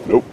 Nope.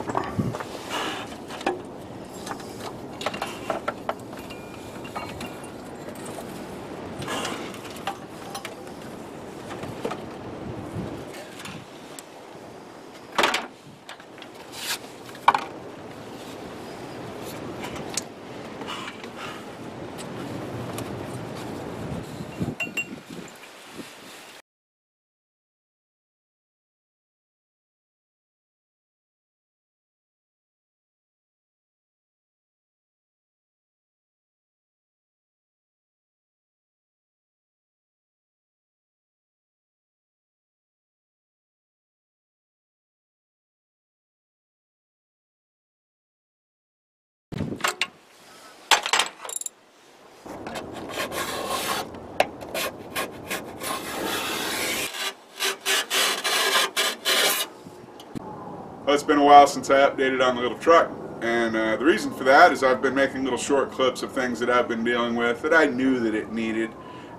Well, it's been a while since I updated on the little truck, and the reason for that is I've been making little short clips of things that I've been dealing with that I knew that it needed,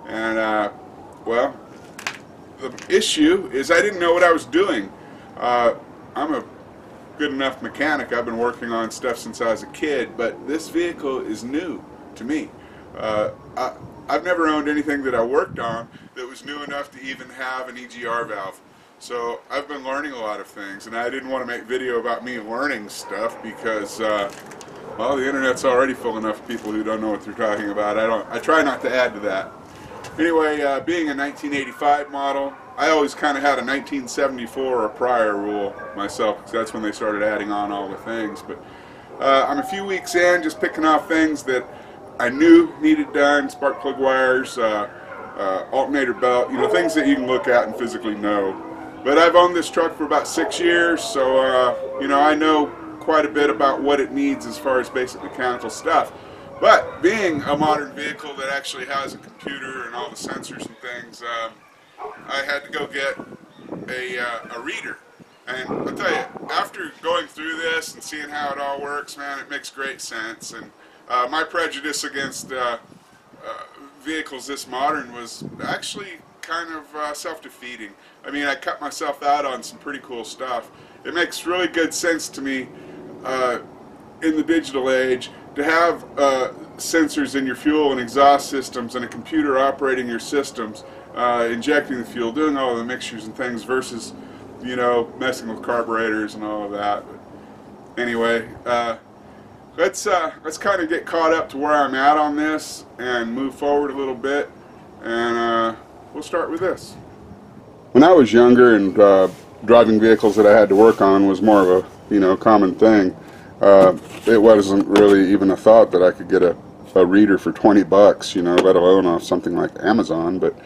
and well, the issue is I didn't know what I was doing. I'm a good enough mechanic. I've been working on stuff since I was a kid, but this vehicle is new to me. I've never owned anything that I worked on that was new enough to even have an Egr valve. So I've been learning a lot of things, and I didn't want to make video about me learning stuff because, well, the internet's already full enough of people who don't know what they're talking about. I try not to add to that. Anyway, being a 1985 model, I always kind of had a 1974 or prior rule myself, because that's when they started adding on all the things. But I'm a few weeks in, just picking off things that I knew needed done: spark plug wires, alternator belt, you know, things that you can look at and physically know. But I've owned this truck for about 6 years, so you know, I know quite a bit about what it needs as far as basic mechanical stuff. But being a modern vehicle that actually has a computer and all the sensors and things, I had to go get a reader. And I'll tell you, after going through this and seeing how it all works, man, it makes great sense. And my prejudice against vehicles this modern was actually kind of self-defeating. I mean, I cut myself out on some pretty cool stuff. It makes really good sense to me in the digital age to have sensors in your fuel and exhaust systems and a computer operating your systems, injecting the fuel, doing all the mixtures and things, versus, you know, messing with carburetors and all of that. But anyway, let's kind of get caught up to where I'm at on this and move forward a little bit, and we'll start with this. When I was younger and driving vehicles that I had to work on was more of a, you know, common thing. It wasn't really even a thought that I could get a reader for 20 bucks, you know, let alone off something like Amazon. But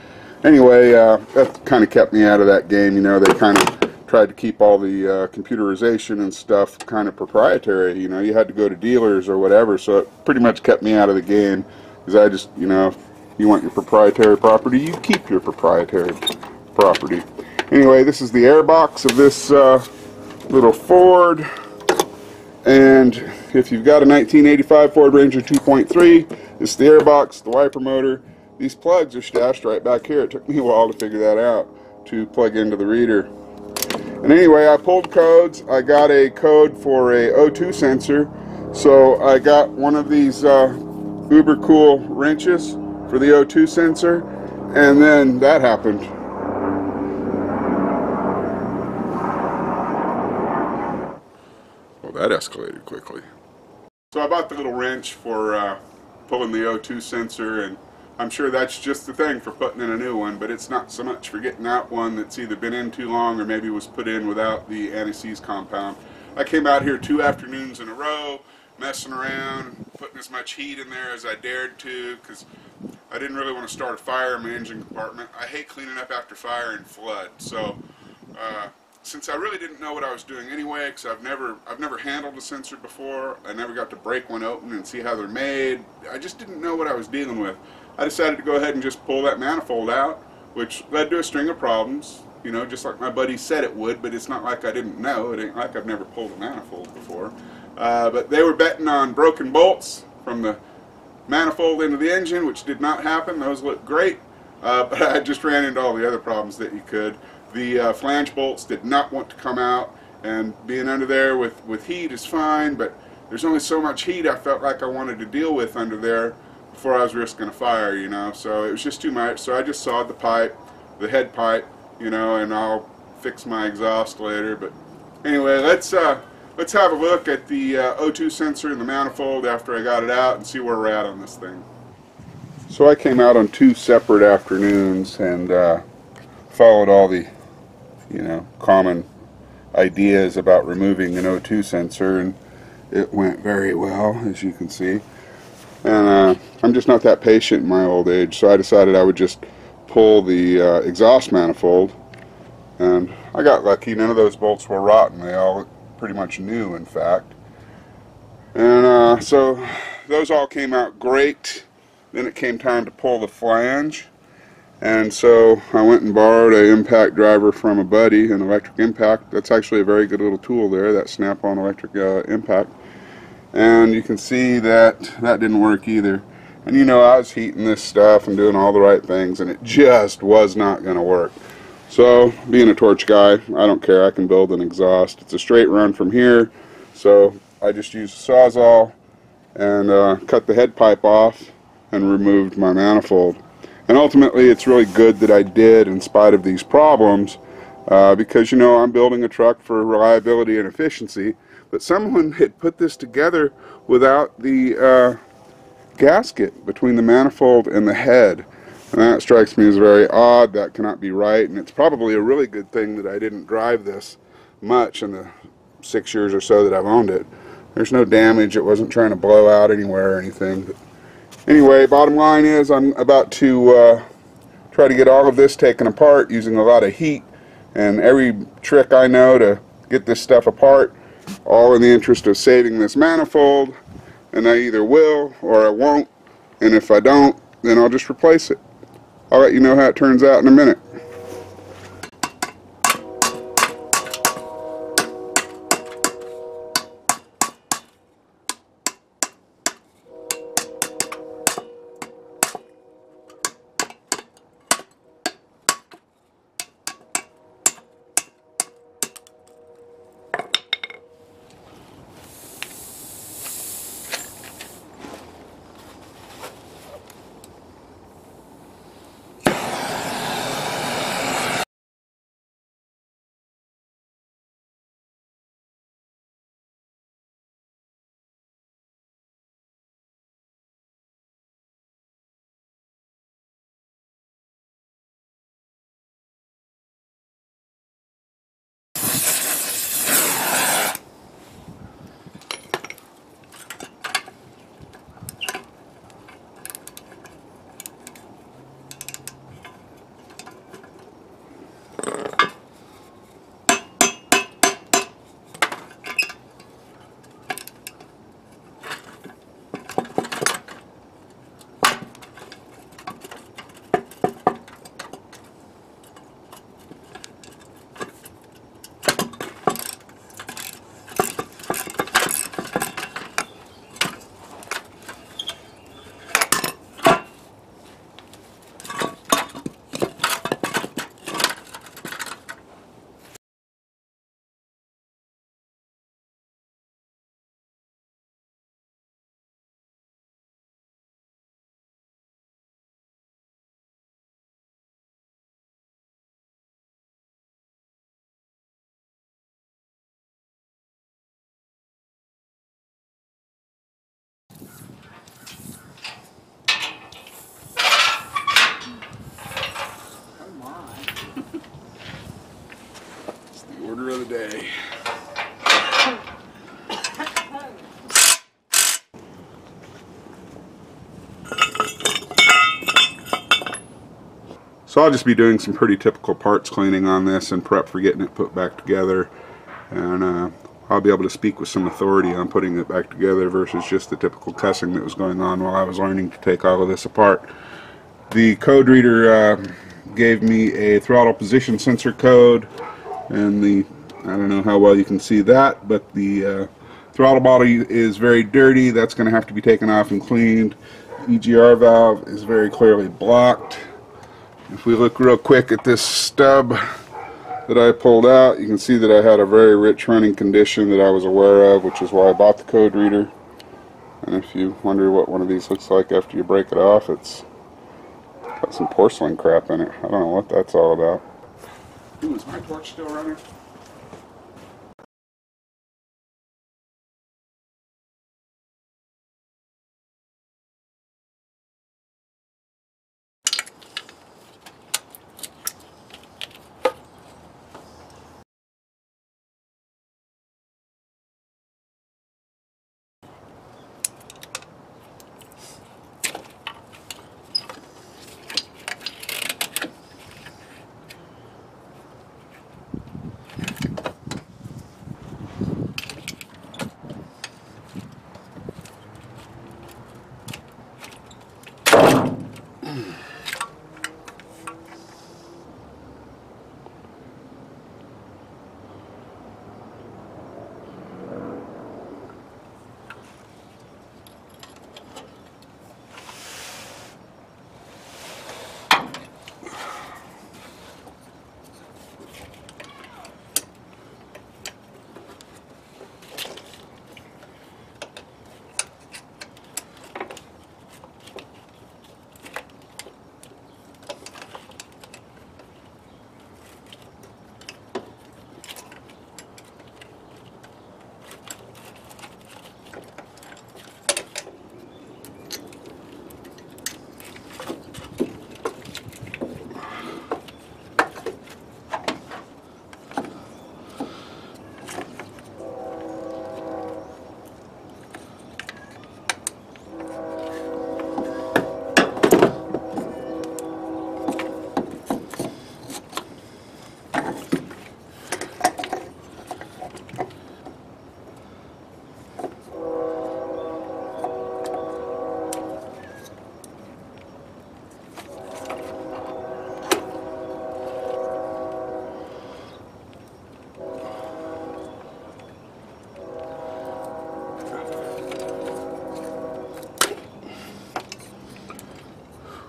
anyway, that kind of kept me out of that game. You know, they kind of tried to keep all the computerization and stuff kind of proprietary. You know, you had to go to dealers or whatever, so it pretty much kept me out of the game, because I just, you know, if you want your proprietary property, you keep your proprietary property. Anyway, this is the airbox of this little Ford, and if you've got a 1985 Ford Ranger 2.3, this is the airbox, the wiper motor. These plugs are stashed right back here. It took me a while to figure that out, to plug into the reader. And anyway, I pulled codes. I got a code for a O2 sensor, so I got one of these uber cool wrenches for the O2 sensor, and then that happened. Well, that escalated quickly. So I bought the little wrench for pulling the O2 sensor, and I'm sure that's just the thing for putting in a new one, but it's not so much for getting out one that's either been in too long or maybe was put in without the anti-seize compound. I came out here 2 afternoons in a row, messing around, putting as much heat in there as I dared to, because I didn't really want to start a fire in my engine compartment. I hate cleaning up after fire and flood, so since I really didn't know what I was doing anyway, because I've never handled a sensor before, I never got to break one open and see how they're made, I just didn't know what I was dealing with. I decided to go ahead and just pull that manifold out, which led to a string of problems, you know, just like my buddy said it would, but it's not like I didn't know. It ain't like I've never pulled a manifold before. But they were betting on broken bolts from the manifold into the engine, which did not happen. Those looked great, but I just ran into all the other problems that you could. The flange bolts did not want to come out, and being under there with heat is fine, but there's only so much heat I felt like I wanted to deal with under there before I was risking a fire, you know. So it was just too much. So I just sawed the pipe, the head pipe, you know, and I'll fix my exhaust later. But anyway, let's have a look at the O2 sensor in the manifold after I got it out and see where we're at on this thing. So I came out on 2 separate afternoons and followed all the, you know, common ideas about removing an O2 sensor, and it went very well, as you can see. And I'm just not that patient in my old age, so I decided I would just pull the exhaust manifold, and I got lucky. None of those bolts were rotten. They all look pretty much new, in fact. And so those all came out great. Then it came time to pull the flange, and so I went and borrowed an impact driver from a buddy, an electric impact. That's actually a very good little tool there, that snap-on electric impact. And you can see that that didn't work either. And you know, I was heating this stuff and doing all the right things, and it just was not going to work. So, being a torch guy, I don't care. I can build an exhaust. It's a straight run from here, so I just used a Sawzall and cut the head pipe off and removed my manifold. And ultimately, it's really good that I did in spite of these problems, because, you know, I'm building a truck for reliability and efficiency, but someone had put this together without the gasket between the manifold and the head. And that strikes me as very odd. That cannot be right, and it's probably a really good thing that I didn't drive this much in the 6 years or so that I've owned it. There's no damage. It wasn't trying to blow out anywhere or anything. But anyway, bottom line is I'm about to try to get all of this taken apart using a lot of heat and every trick I know to get this stuff apart, all in the interest of saving this manifold. And I either will or I won't, and if I don't, then I'll just replace it. I'll let you know how it turns out in a minute. Order of the day. So I'll just be doing some pretty typical parts cleaning on this and prep for getting it put back together, and I'll be able to speak with some authority on putting it back together versus just the typical cussing that was going on while I was learning to take all of this apart. The code reader gave me a throttle position sensor code, and I don't know how well you can see that, but the throttle body is very dirty. That's going to have to be taken off and cleaned. Egr valve is very clearly blocked. If we look real quick at this stub that I pulled out. You can see that I had a very rich running condition that I was aware of, which is why I bought the code reader. And if you wonder what one of these looks like after you break it off, it's got some porcelain crap in it. I don't know what that's all about. Ooh, is my torch still running?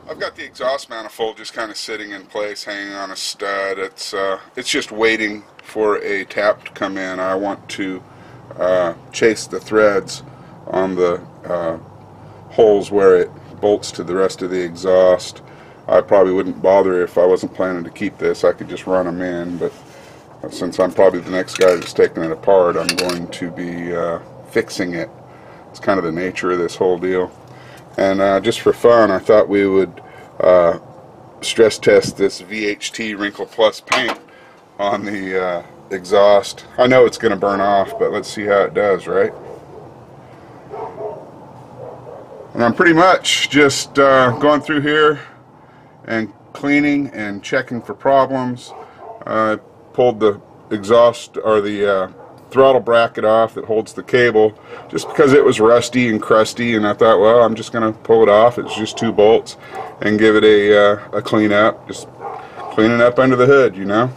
I've got the exhaust manifold just kind of sitting in place, hanging on a stud. It's just waiting for a tap to come in. I want to chase the threads on the holes where it bolts to the rest of the exhaust. I probably wouldn't bother if I wasn't planning to keep this. I could just run them in, but since I'm probably the next guy that's taking it apart, I'm going to be fixing it. It's kind of the nature of this whole deal. And just for fun, I thought we would stress test this VHT Wrinkle Plus paint on the exhaust. I know it's going to burn off, but let's see how it does, right? And I'm pretty much just going through here and cleaning and checking for problems. I pulled the exhaust or the throttle bracket off that holds the cable just because it was rusty and crusty, and I thought, well, I'm just going to pull it off. It's just 2 bolts and give it a clean up, just cleaning up under the hood, you know,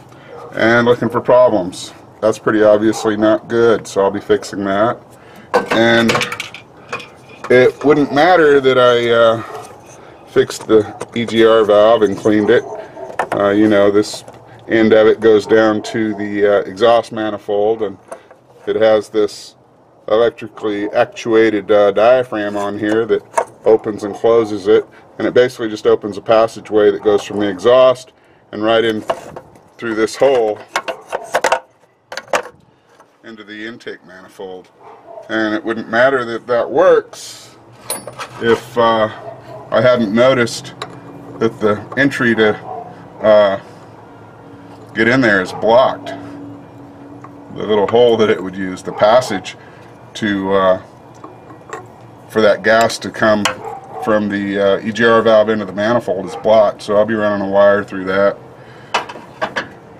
and looking for problems. That's pretty obviously not good, so I'll be fixing that. And it wouldn't matter that I fixed the Egr valve and cleaned it. You know, this end of it goes down to the exhaust manifold, and it has this electrically actuated diaphragm on here that opens and closes it, and it basically just opens a passageway that goes from the exhaust and right in through this hole into the intake manifold. And it wouldn't matter that that works if I hadn't noticed that the entry to get in there is blocked. The little hole that it would use, the passage to for that gas to come from the Egr valve into the manifold is blocked, so I'll be running a wire through that.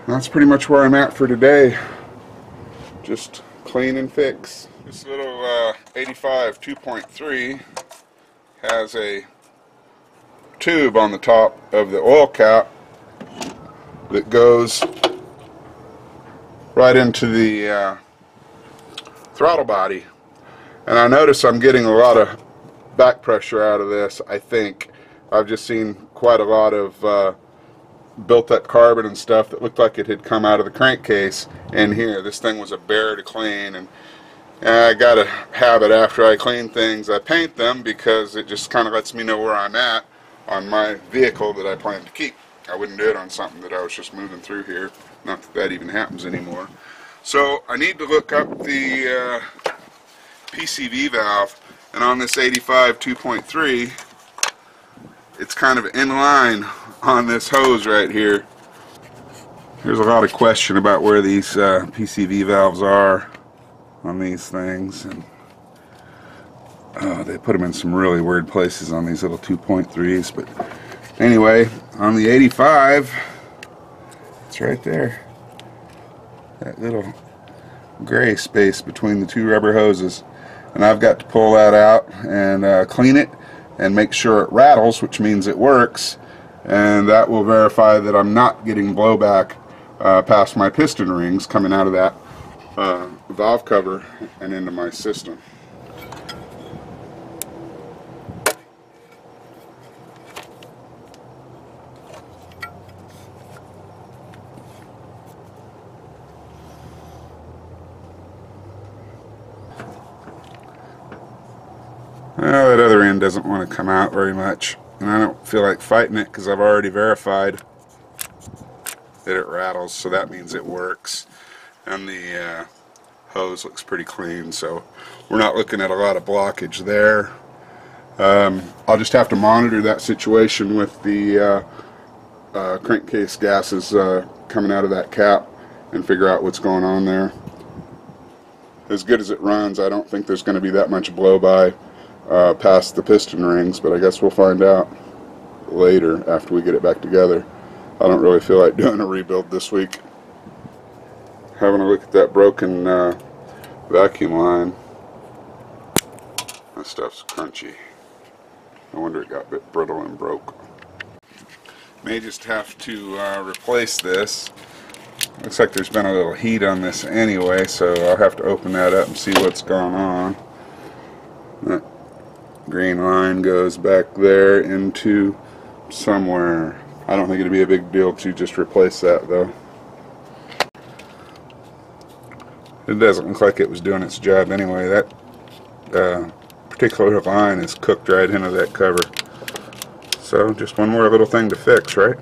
That's pretty much where I'm at for today. Just clean and fix. This little 85 2.3 has a tube on the top of the oil cap that goes right into the throttle body, and I notice I'm getting a lot of back pressure out of this. I think I've just seen quite a lot of built up carbon and stuff that looked like it had come out of the crankcase in here. This thing was a bear to clean, and I got a habit after I clean things, I paint them because it just kind of lets me know where I'm at on my vehicle that I plan to keep. I wouldn't do it on something that I was just moving through here. Not that that even happens anymore. So I need to look up the Pcv valve, and on this 85 2.3 it's kind of in line on this hose right here. There's a lot of question about where these Pcv valves are on these things, and they put them in some really weird places on these little 2.3s, but anyway, on the 85 it's right there, that little gray space between the two rubber hoses, and I've got to pull that out and clean it and make sure it rattles, which means it works, and that will verify that I'm not getting blowback past my piston rings coming out of that valve cover and into my system. Well, that other end doesn't want to come out very much, and I don't feel like fighting it because I've already verified that it rattles, so that means it works. And the hose looks pretty clean, so we're not looking at a lot of blockage there. I'll just have to monitor that situation with the crankcase gases coming out of that cap and figure out what's going on there. As good as it runs, I don't think there's going to be that much blow-by past the piston rings, but I guess we'll find out later after we get it back together. I don't really feel like doing a rebuild this week. Having a look at that broken vacuum line. That stuff's crunchy. No wonder it got a bit brittle and broke. May just have to replace this. Looks like there's been a little heat on this anyway, so I'll have to open that up and see what's going on. That green line goes back there into somewhere. I don't think it'd be a big deal to just replace that though. It doesn't look like it was doing its job anyway. That particular line is cooked right into that cover. So just one more little thing to fix, right?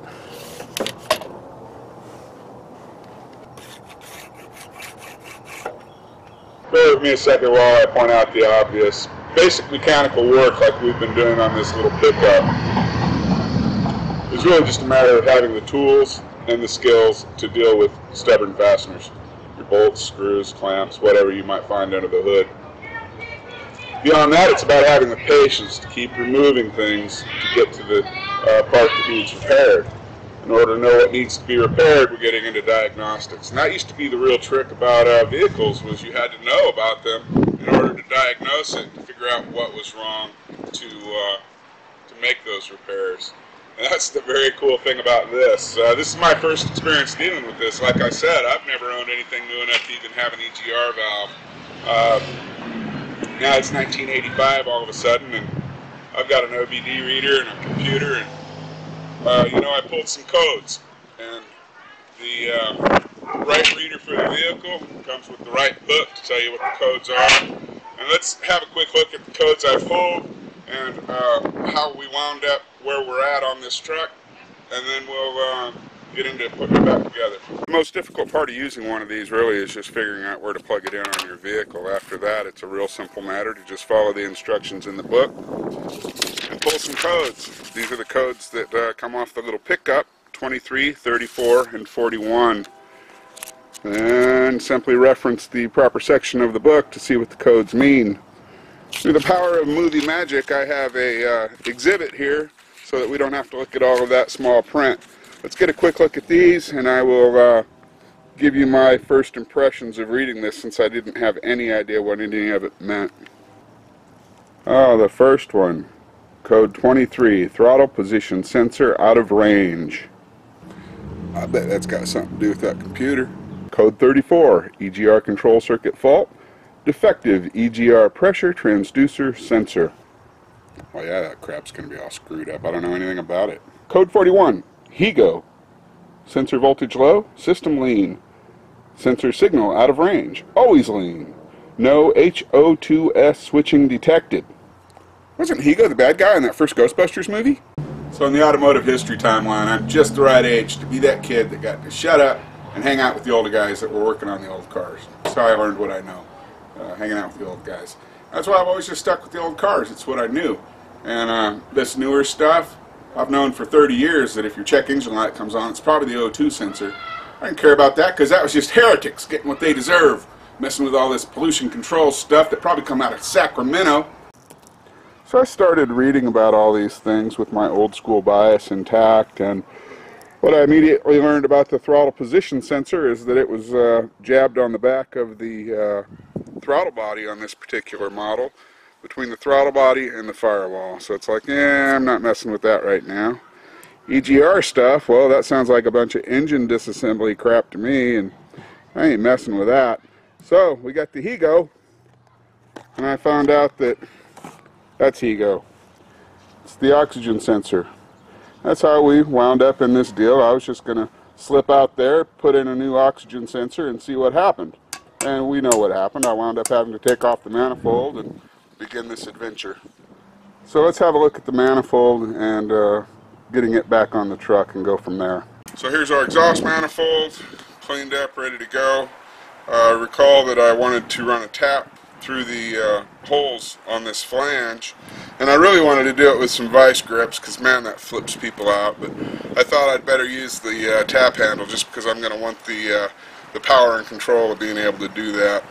Bear with me a second while I point out the obvious. Basic mechanical work like we've been doing on this little pickup is really just a matter of having the tools and the skills to deal with stubborn fasteners. Your bolts, screws, clamps, whatever you might find under the hood. Beyond that, it's about having the patience to keep removing things to get to the part that needs repaired. In order to know what needs to be repaired, we're getting into diagnostics. And that used to be the real trick about vehicles, was you had to know about them in order to diagnose it, to figure out what was wrong, to make those repairs. And that's the very cool thing about this. This is my first experience dealing with this. Like I said, I've never owned anything new enough to even have an Egr valve. Now it's 1985 all of a sudden, and I've got an OBD reader and a computer, and you know, I pulled some codes, and the right reader for the vehicle comes with the right book to tell you what the codes are. And let's have a quick look at the codes I pulled and how we wound up where we're at on this truck, and then we'll get into putting it back together. The most difficult part of using one of these really is just figuring out where to plug it in on your vehicle. After that, it's a real simple matter to just follow the instructions in the book and pull some codes. These are the codes that come off the little pickup, 23, 34, and 41. And simply reference the proper section of the book to see what the codes mean. Through the power of movie magic, I have a exhibit here so that we don't have to look at all of that small print. Let's get a quick look at these, and I will give you my first impressions of reading this, since I didn't have any idea what any of it meant. Oh, the first one. Code 23, throttle position sensor out of range. I bet that's got something to do with that computer. Code 34, EGR control circuit fault. Defective EGR pressure transducer sensor. Oh yeah, that crap's going to be all screwed up. I don't know anything about it. Code 41, HEGO, Sensor voltage low, system lean. Sensor signal out of range, always lean. No HO2S switching detected. Wasn't Higo the bad guy in that first Ghostbusters movie? So in the automotive history timeline, I'm just the right age to be that kid that got to shut up and hang out with the older guys that were working on the old cars. That's how I learned what I know, hanging out with the old guys. That's why I've always just stuck with the old cars. It's what I knew. And this newer stuff, I've known for 30 years that if your check engine light comes on, it's probably the O2 sensor. I didn't care about that because that was just heretics getting what they deserve, messing with all this pollution control stuff that probably come out of Sacramento. So I started reading about all these things with my old school bias intact, and what I immediately learned about the throttle position sensor is that it was jabbed on the back of the throttle body on this particular model, between the throttle body and the firewall. So it's like, yeah, I'm not messing with that right now. EGR stuff, well, that sounds like a bunch of engine disassembly crap to me, and I ain't messing with that. So we got the Higo, and I found out that that's Higo. It's the oxygen sensor. That's how we wound up in this deal. I was just going to slip out there, put in a new oxygen sensor, and see what happened. And we know what happened. I wound up having to take off the manifold and begin this adventure. So let's have a look at the manifold and getting it back on the truck and go from there. So here's our exhaust manifold, cleaned up, ready to go. Recall that I wanted to run a tap through the holes on this flange, and I really wanted to do it with some vice grips because, man, that flips people out. But I thought I'd better use the tap handle just because I'm going to want the power and control of being able to do that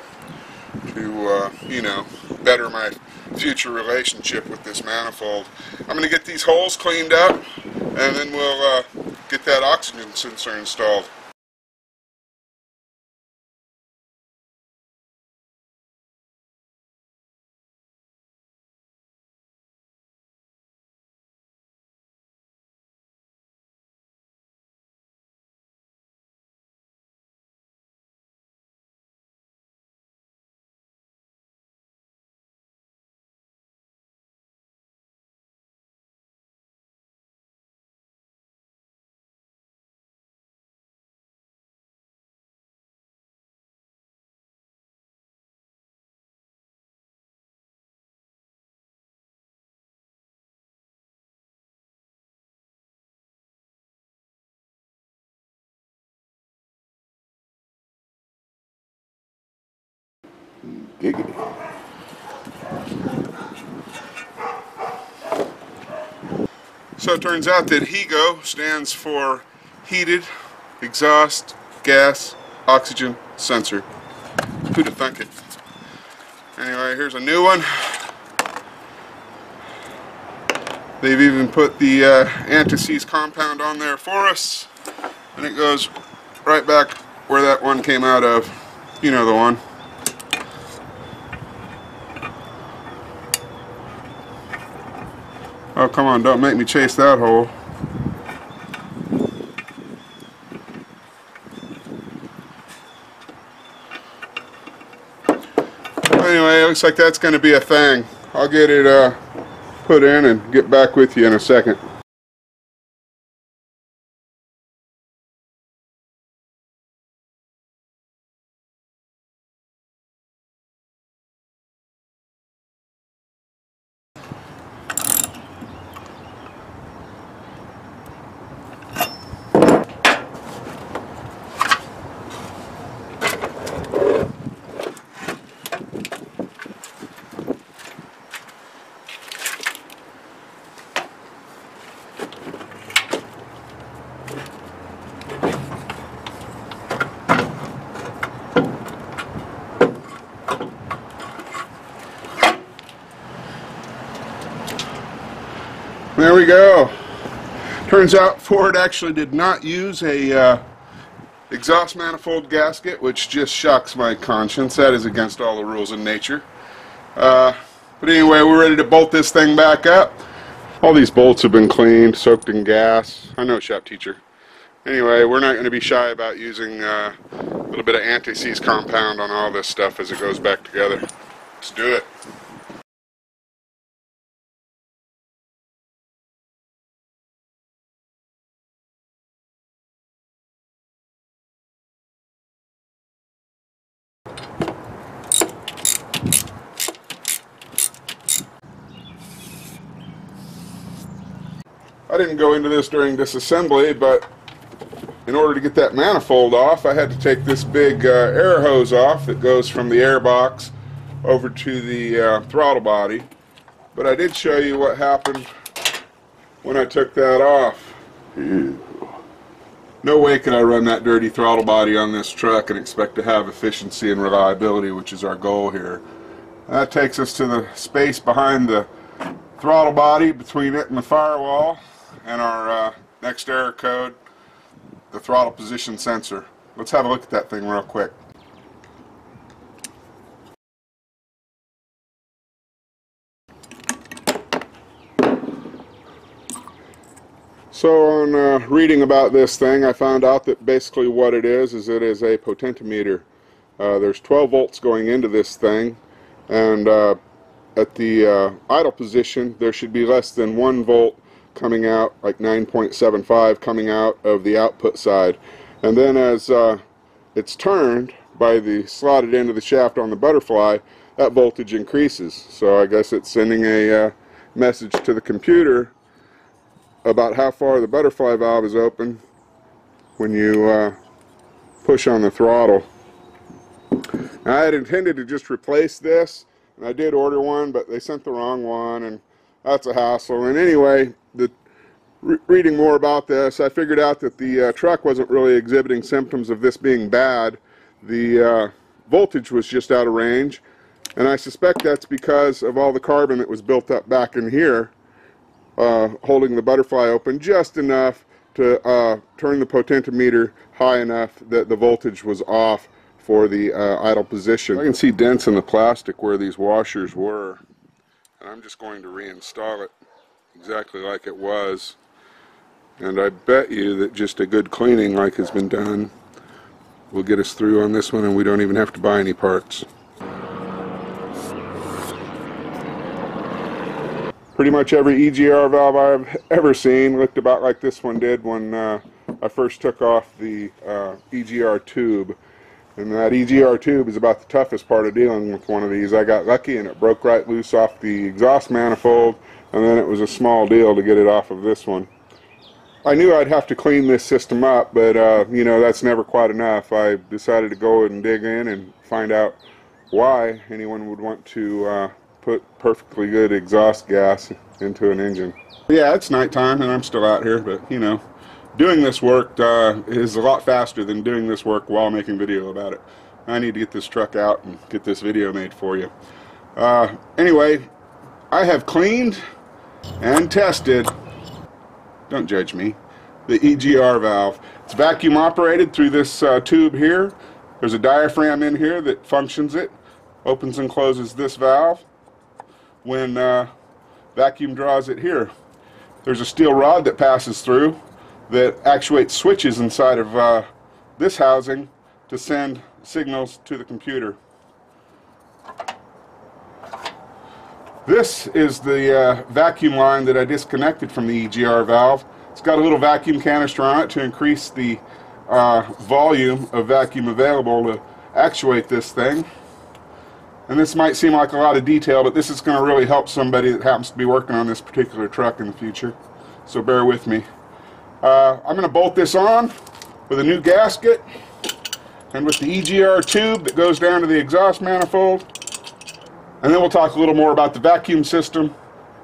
to, you know, better my future relationship with this manifold. I'm going to get these holes cleaned up, and then we'll get that oxygen sensor installed. Giggity. So it turns out that HEGO stands for Heated Exhaust Gas Oxygen Sensor. Who'd have thunk it? Anyway, here's a new one. They've even put the anti-seize compound on there for us, and it goes right back where that one came out of. You know the one. Oh, come on, don't make me chase that hole. Anyway, it looks like that's going to be a thing. I'll get it put in and get back with you in a second. There we go. Turns out Ford actually did not use a exhaust manifold gasket, which just shocks my conscience. That is against all the rules of nature. But anyway, we're ready to bolt this thing back up. All these bolts have been cleaned, soaked in gas. I know, shop teacher. Anyway, we're not going to be shy about using a little bit of anti-seize compound on all this stuff as it goes back together. Let's do it. I didn't go into this during disassembly, but in order to get that manifold off, I had to take this big air hose off that goes from the airbox over to the throttle body. But I did show you what happened when I took that off. Ew. No way could I run that dirty throttle body on this truck and expect to have efficiency and reliability, which is our goal here. That takes us to the space behind the throttle body, between it and the firewall, and our next error code, the throttle position sensor. Let's have a look at that thing real quick. So on reading about this thing, I found out that basically what it is it is a potentiometer. There's 12 volts going into this thing, and at the idle position there should be less than 1 volt coming out, like 9.75 coming out of the output side. And then as it's turned by the slotted end of the shaft on the butterfly, that voltage increases. So I guess it's sending a message to the computer about how far the butterfly valve is open when you push on the throttle. Now, I had intended to just replace this, and I did order one, but they sent the wrong one, and that's a hassle. And anyway, reading more about this, I figured out that the truck wasn't really exhibiting symptoms of this being bad. The voltage was just out of range, and I suspect that's because of all the carbon that was built up back in here, holding the butterfly open just enough to turn the potentiometer high enough that the voltage was off for the idle position. I can see dents in the plastic where these washers were, and I'm just going to reinstall it exactly like it was. And I bet you that just a good cleaning like has been done will get us through on this one, and we don't even have to buy any parts. Pretty much every EGR valve I've ever seen looked about like this one did when I first took off the EGR tube. And that EGR tube is about the toughest part of dealing with one of these. I got lucky and it broke right loose off the exhaust manifold, and then it was a small deal to get it off of this one. I knew I'd have to clean this system up, but you know, that's never quite enough. I decided to go and dig in and find out why anyone would want to put perfectly good exhaust gas into an engine. Yeah, it's nighttime and I'm still out here, but you know, doing this work is a lot faster than doing this work while making video about it. I need to get this truck out and get this video made for you. Anyway, I have cleaned and tested, don't judge me, the EGR valve. It's vacuum operated through this tube here. There's a diaphragm in here that functions it, opens and closes this valve when vacuum draws it here. There's a steel rod that passes through that actuates switches inside of this housing to send signals to the computer. This is the vacuum line that I disconnected from the EGR valve. It's got a little vacuum canister on it to increase the volume of vacuum available to actuate this thing. And this might seem like a lot of detail, but this is going to really help somebody that happens to be working on this particular truck in the future. So bear with me. I'm going to bolt this on with a new gasket and with the EGR tube that goes down to the exhaust manifold. And then we'll talk a little more about the vacuum system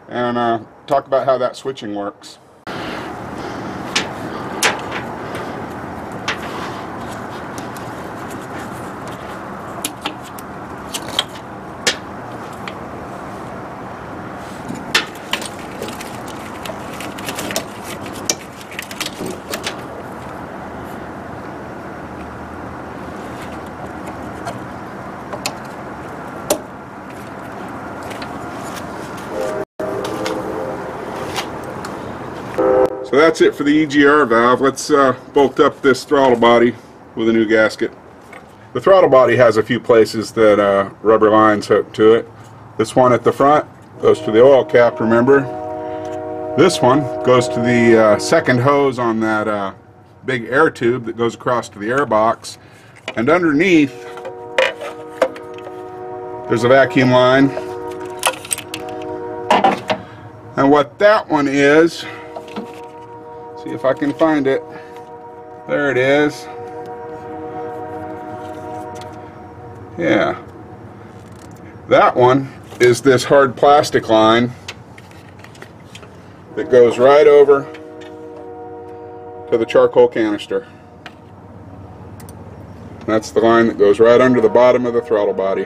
and talk about how that switching works. So that's it for the EGR valve. Let's bolt up this throttle body with a new gasket. The throttle body has a few places that rubber lines hook to it. This one at the front goes to the oil cap, remember? This one goes to the second hose on that big air tube that goes across to the airbox. And underneath, there's a vacuum line. And what that one is See if I can find it. There it is. Yeah. That one is this hard plastic line that goes right over to the charcoal canister. That's the line that goes right under the bottom of the throttle body.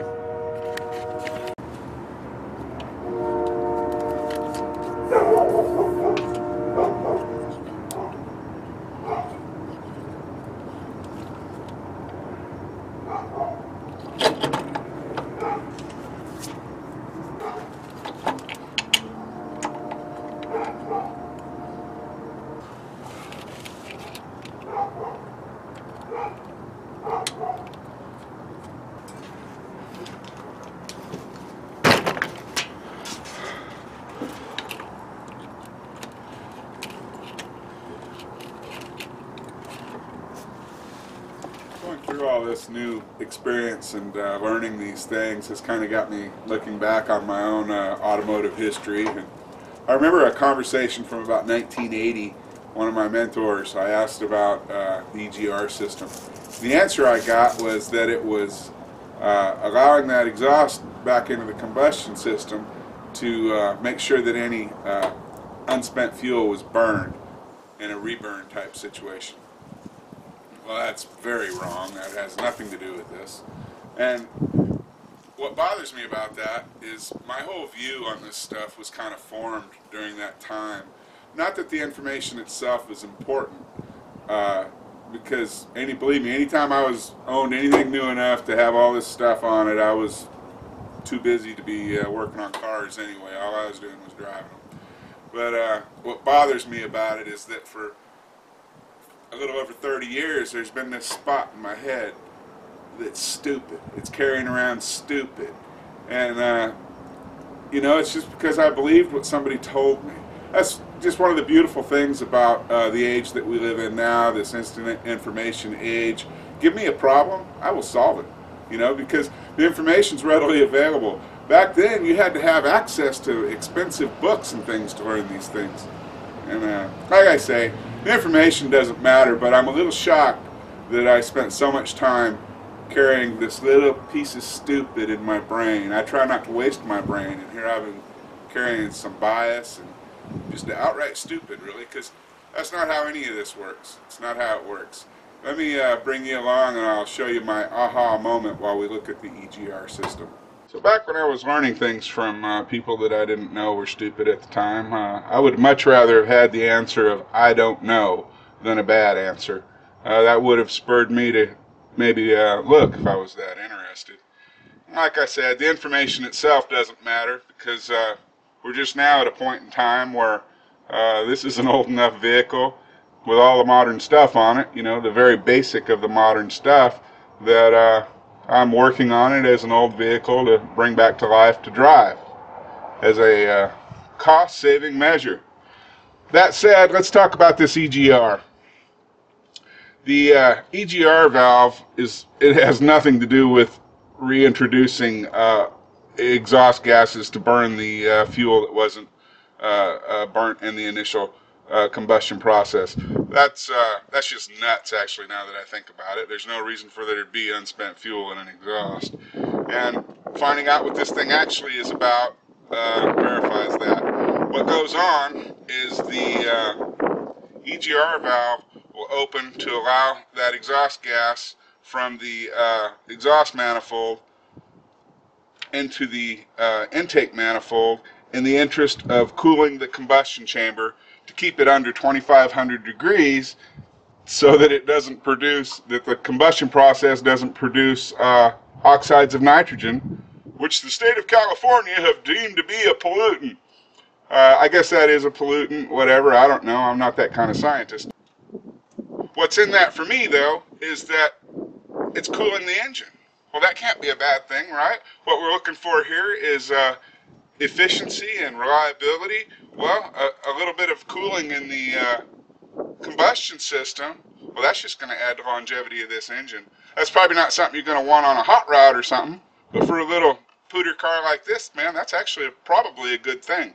Going through all this new experience and learning these things has kind of got me looking back on my own automotive history. And I remember a conversation from about 1980. One of my mentors, I asked about the EGR system. The answer I got was that it was allowing that exhaust back into the combustion system to make sure that any unspent fuel was burned in a reburn type situation. Well, that's very wrong. That has nothing to do with this. And what bothers me about that is my whole view on this stuff was kind of formed during that time. Not that the information itself is important, because believe me, anytime I owned anything new enough to have all this stuff on it, I was too busy to be working on cars anyway. All I was doing was driving them. But what bothers me about it is that for a little over 30 years, there's been this spot in my head that's stupid. It's carrying around stupid. And, you know, it's just because I believed what somebody told me. That's just one of the beautiful things about the age that we live in now, this instant information age. Give me a problem, I will solve it. You know, because the information's readily available. Back then, you had to have access to expensive books and things to learn these things. And like I say, the information doesn't matter, but I'm a little shocked that I spent so much time carrying this little piece of stupid in my brain. I try not to waste my brain, and here I've been carrying some bias and just outright stupid, really, because that's not how any of this works. It's not how it works. Let me bring you along, and I'll show you my aha moment while we look at the EGR system. So back when I was learning things from people that I didn't know were stupid at the time, I would much rather have had the answer of I don't know than a bad answer. That would have spurred me to maybe look if I was that interested. Like I said, the information itself doesn't matter because we're just now at a point in time where this is an old enough vehicle with all the modern stuff on it, you know, the very basic of the modern stuff, that I'm working on it as an old vehicle to bring back to life to drive as a cost-saving measure. That said, let's talk about this EGR. The EGR valve it has nothing to do with reintroducing exhaust gases to burn the fuel that wasn't burnt in the initial combustion process. That's just nuts, actually, now that I think about it. There's no reason for there to be unspent fuel in an exhaust. And finding out what this thing actually is about verifies that. What goes on is the EGR valve will open to allow that exhaust gas from the exhaust manifold into the intake manifold in the interest of cooling the combustion chamber to keep it under 2,500 degrees so that it doesn't produce, that the combustion process doesn't produce oxides of nitrogen, which the state of California have deemed to be a pollutant. I guess that is a pollutant, whatever, I don't know, I'm not that kind of scientist. What's in that for me, though, is that it's cooling the engine. Well, that can't be a bad thing, right? What we're looking for here is efficiency and reliability. Well, a little bit of cooling in the combustion system, well, that's just going to add to longevity of this engine. That's probably not something you're going to want on a hot rod or something, but for a little pooter car like this, man, that's actually probably a good thing.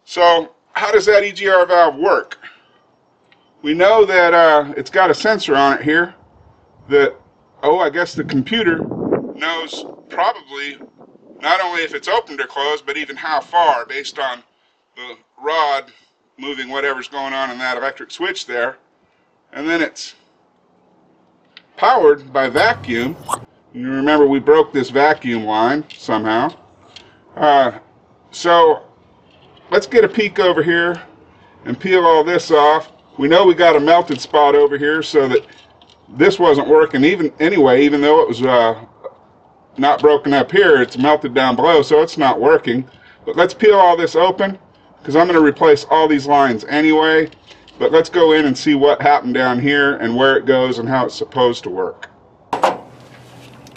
So, how does that EGR valve work? we know that it's got a sensor on it here that, oh, I guess the computer knows probably not only if it's opened or closed, but even how far, based on the rod moving whatever's going on in that electric switch there. And then it's powered by vacuum. You remember we broke this vacuum line somehow. So let's get a peek over here and peel all this off. We know we got a melted spot over here, so that this wasn't working even though it was not broken up here, it's melted down below, so it's not working. But let's peel all this open, because I'm going to replace all these lines anyway. But let's go in and see what happened down here and where it goes and how it's supposed to work. I'm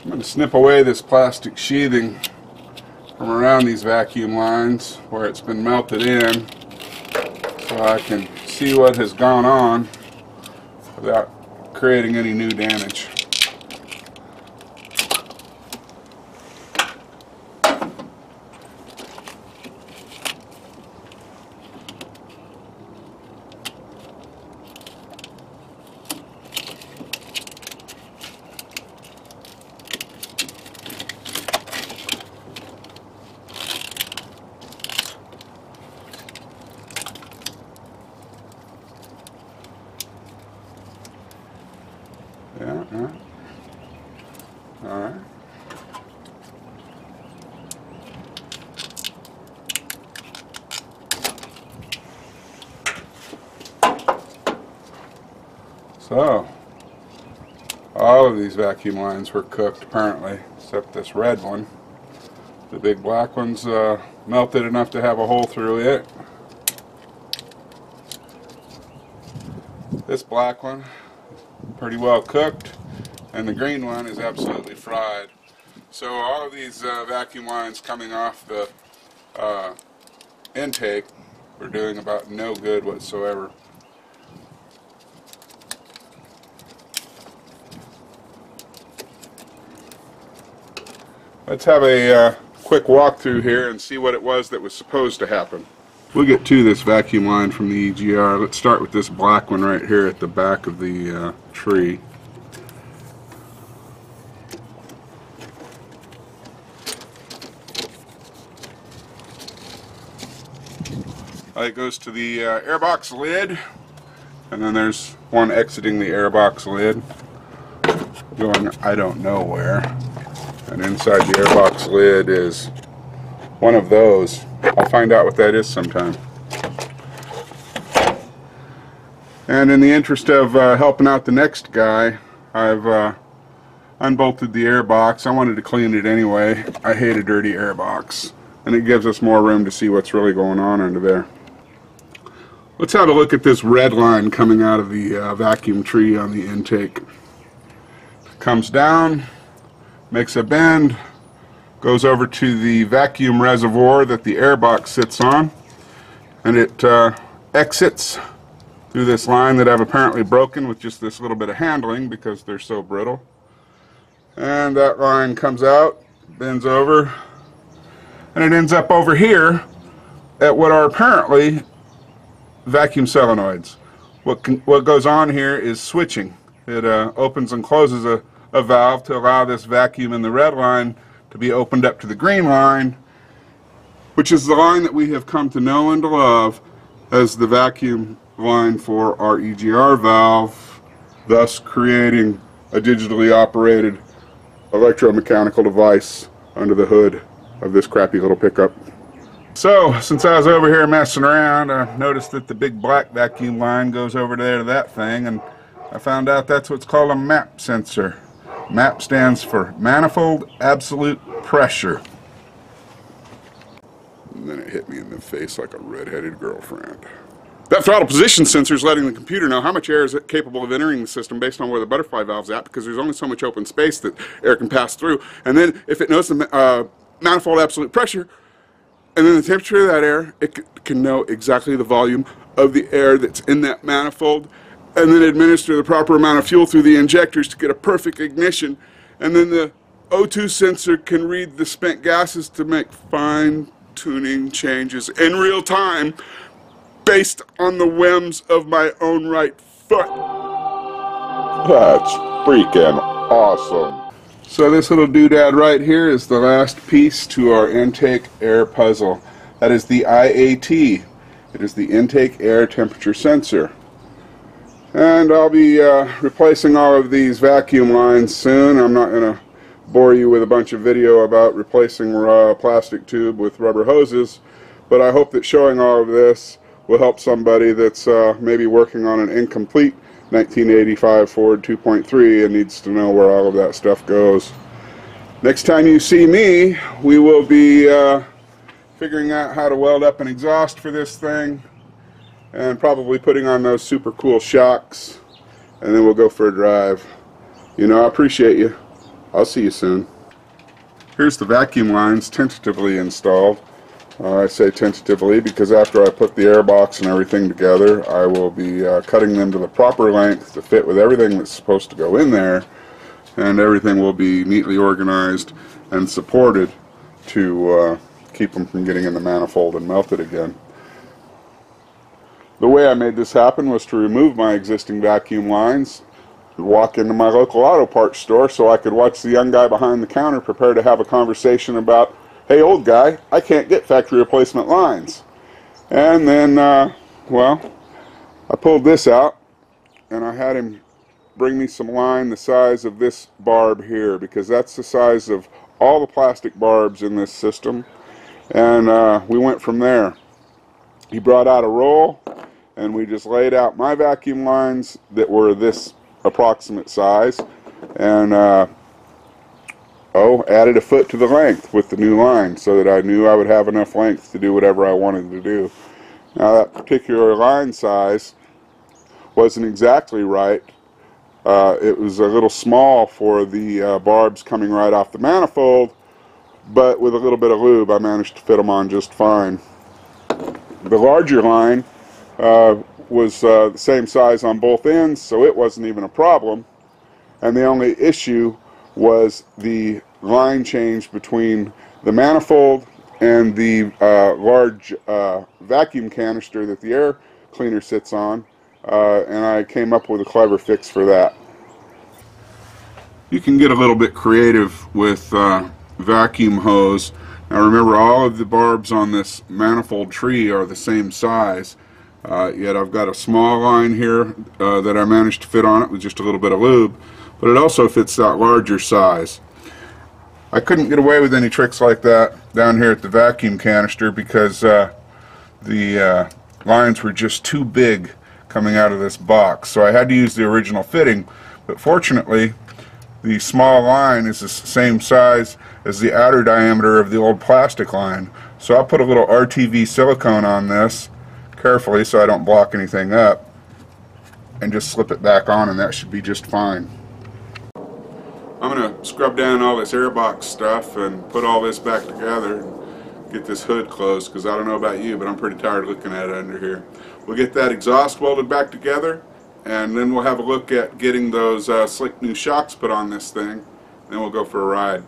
going to snip away this plastic sheathing from around these vacuum lines where it's been melted in, so I can see what has gone on without creating any new damage. Yeah. All right. So, all of these vacuum lines were cooked apparently, except this red one. The big black one's melted enough to have a hole through it. This black one, pretty well cooked, and the green one is absolutely fried. So all of these vacuum lines coming off the intake were doing about no good whatsoever. Let's have a quick walkthrough here and see what it was that was supposed to happen. We'll get to this vacuum line from the EGR. Let's start with this black one right here at the back of the tree. It goes to the airbox lid, and then there's one exiting the airbox lid, going I don't know where. And inside the airbox lid is one of those. I'll find out what that is sometime. And in the interest of helping out the next guy, I've unbolted the airbox. I wanted to clean it anyway. I hate a dirty airbox, and it gives us more room to see what's really going on under there. Let's have a look at this red line coming out of the vacuum tree on the intake. Comes down, makes a bend, goes over to the vacuum reservoir that the airbox sits on, and it exits through this line that I've apparently broken with just this little bit of handling because they're so brittle. And that line comes out, bends over, and it ends up over here at what are apparently vacuum solenoids. What goes on here is switching. It opens and closes a valve to allow this vacuum in the red line to be opened up to the green line, which is the line that we have come to know and to love as the vacuum line for our EGR valve, thus creating a digitally operated electromechanical device under the hood of this crappy little pickup. So, since I was over here messing around, I noticed that the big black vacuum line goes over there to that thing, and I found out that's what's called a MAP sensor. MAP stands for Manifold Absolute Pressure. And then it hit me in the face like a red-headed girlfriend. That throttle position sensor is letting the computer know how much air is capable of entering the system based on where the butterfly valve's at, because there's only so much open space that air can pass through. And then if it knows the manifold absolute pressure, and then the temperature of that air, it can know exactly the volume of the air that's in that manifold, and then administer the proper amount of fuel through the injectors to get a perfect ignition. And then the O2 sensor can read the spent gases to make fine-tuning changes in real time based on the whims of my own right foot. That's freaking awesome. So this little doodad right here is the last piece to our intake air puzzle. That is the IAT. It is the intake air temperature sensor. And I'll be replacing all of these vacuum lines soon. I'm not going to bore you with a bunch of video about replacing a plastic tube with rubber hoses, but I hope that showing all of this will help somebody that's maybe working on an incomplete 1985 Ford 2.3 and needs to know where all of that stuff goes. Next time you see me, we will be figuring out how to weld up an exhaust for this thing, and probably putting on those super cool shocks, and then we'll go for a drive. You know, I appreciate you. I'll see you soon. Here's the vacuum lines tentatively installed. I say tentatively because after I put the airbox and everything together, I will be cutting them to the proper length to fit with everything that's supposed to go in there, and everything will be neatly organized and supported to keep them from getting in the manifold and melted again. The way I made this happen was to remove my existing vacuum lines, walk into my local auto parts store so I could watch the young guy behind the counter prepare to have a conversation about, hey old guy, I can't get factory replacement lines. And then, well, I pulled this out and I had him bring me some line the size of this barb here, because that's the size of all the plastic barbs in this system. And we went from there. He brought out a roll, and we just laid out my vacuum lines that were this approximate size, and added a foot to the length with the new line so that I knew I would have enough length to do whatever I wanted to do. Now that particular line size wasn't exactly right. It was a little small for the barbs coming right off the manifold, but with a little bit of lube I managed to fit them on just fine. The larger line was the same size on both ends, so it wasn't even a problem, and the only issue was the line change between the manifold and the large vacuum canister that the air cleaner sits on, and I came up with a clever fix for that. You can get a little bit creative with vacuum hose. Now remember, all of the barbs on this manifold tree are the same size, yet I've got a small line here that I managed to fit on it with just a little bit of lube, but it also fits that larger size. I couldn't get away with any tricks like that down here at the vacuum canister because the lines were just too big coming out of this box, so I had to use the original fitting, but fortunately the small line is the same size as the outer diameter of the old plastic line. So I'll put a little RTV silicone on this carefully so I don't block anything up, and just slip it back on, and that should be just fine. I'm going to scrub down all this airbox stuff and put all this back together and get this hood closed, because I don't know about you, but I'm pretty tired looking at it under here. We'll get that exhaust welded back together, and then we'll have a look at getting those slick new shocks put on this thing. Then we'll go for a ride.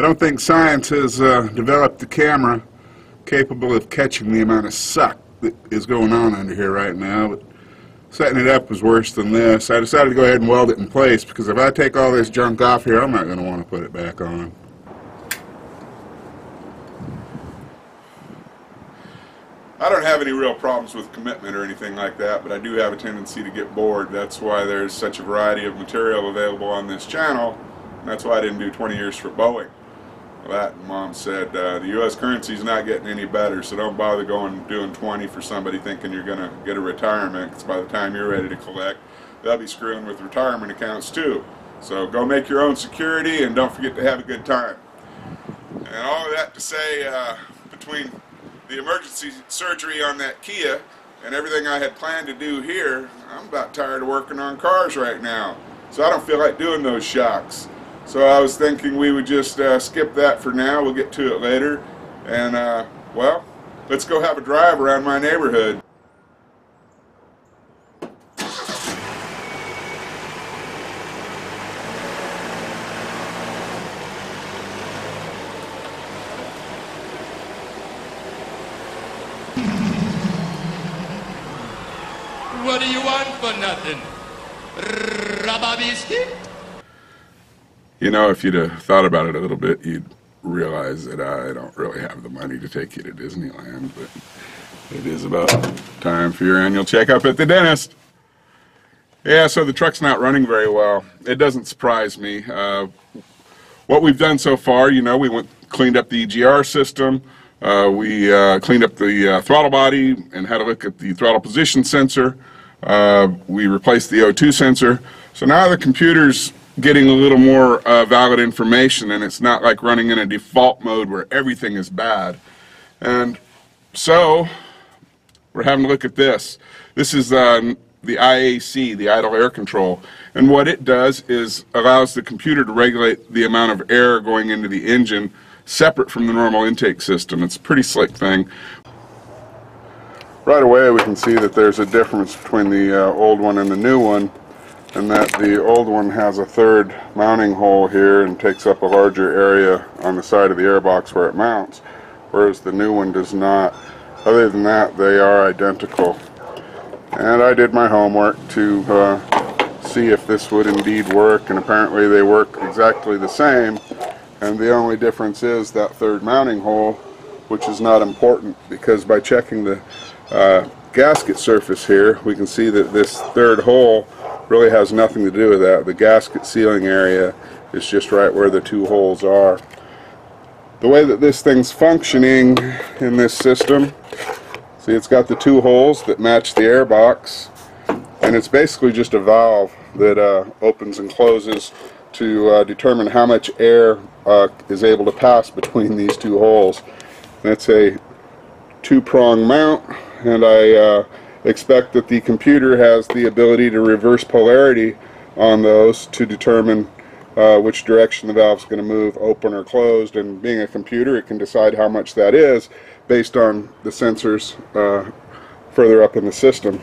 don't think science has developed a camera capable of catching the amount of suck that is going on under here right now, but setting it up was worse than this. I decided to go ahead and weld it in place, because if I take all this junk off here, I'm not going to want to put it back on. I don't have any real problems with commitment or anything like that, but I do have a tendency to get bored. That's why there's such a variety of material available on this channel, and that's why I didn't do 20 years for Boeing. Well, that, Mom said, the U.S. currency's not getting any better, so don't bother doing 20 for somebody thinking you're going to get a retirement, because by the time you're ready to collect, they'll be screwing with retirement accounts too. So go make your own security, and don't forget to have a good time. And all of that to say, between the emergency surgery on that Kia and everything I had planned to do here, I'm about tired of working on cars right now. So I don't feel like doing those shocks. So I was thinking we would just skip that for now. We'll get to it later. And, well, let's go have a drive around my neighborhood. What do you want for nothing? Rababisky? You know, if you'd have thought about it a little bit, you'd realize that I don't really have the money to take you to Disneyland, but it is about time for your annual checkup at the dentist. Yeah, so the truck's not running very well. It doesn't surprise me. What we've done so far, you know, we cleaned up the EGR system. We cleaned up the throttle body and had a look at the throttle position sensor. We replaced the O2 sensor. So now the computer's getting a little more valid information, and it's not like running in a default mode where everything is bad. And so we're having a look at this. This is the IAC, the idle air control. And what it does is allows the computer to regulate the amount of air going into the engine separate from the normal intake system. It's a pretty slick thing. Right away we can see that there's a difference between the old one and the new one, and that the old one has a third mounting hole here and takes up a larger area on the side of the airbox where it mounts, whereas the new one does not. Other than that, they are identical. And I did my homework to see if this would indeed work, and apparently they work exactly the same. And the only difference is that third mounting hole, which is not important, because by checking the gasket surface here, we can see that this third hole really has nothing to do with that. The gasket sealing area is just right where the two holes are. The way that this thing's functioning in this system, see, it's got the two holes that match the airbox, and it's basically just a valve that opens and closes to determine how much air is able to pass between these two holes. That's a two-prong mount, and I expect that the computer has the ability to reverse polarity on those to determine which direction the valve is going to move, open or closed. And being a computer, it can decide how much that is based on the sensors further up in the system.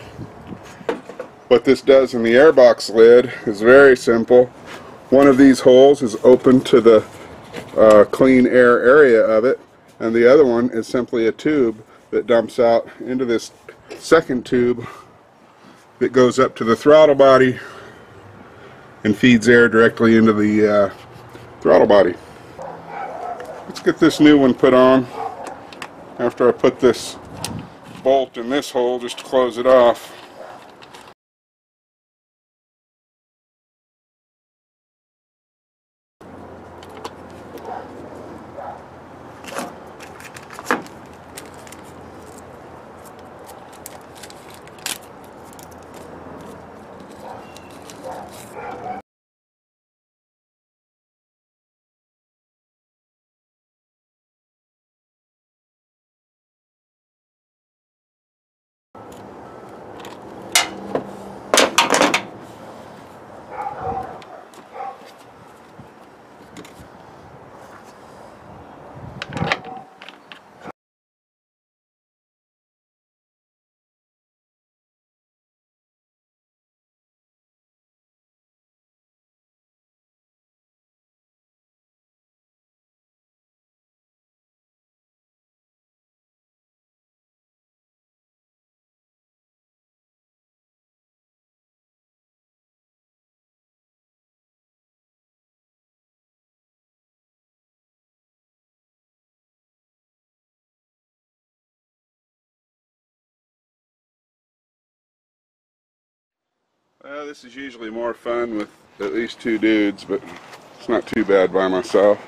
What this does in the airbox lid is very simple. One of these holes is open to the clean air area of it, and the other one is simply a tube that dumps out into this second tube that goes up to the throttle body and feeds air directly into the throttle body. Let's get this new one put on after I put this bolt in this hole just to close it off. Well, this is usually more fun with at least 2 dudes, but it's not too bad by myself.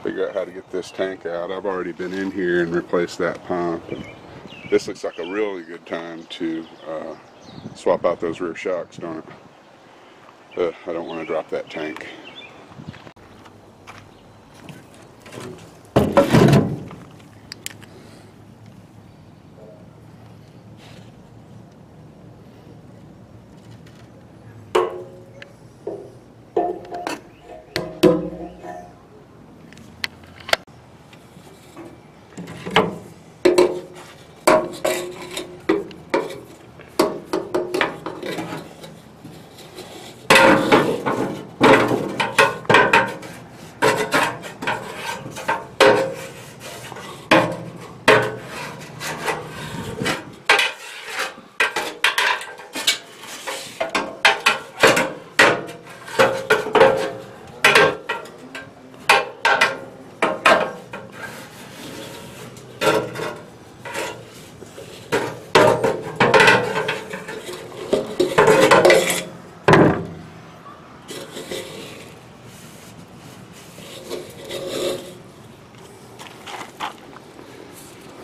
Figure out how to get this tank out. I've already been in here and replaced that pump. And this looks like a really good time to swap out those rear shocks, don't it? I don't want to drop that tank.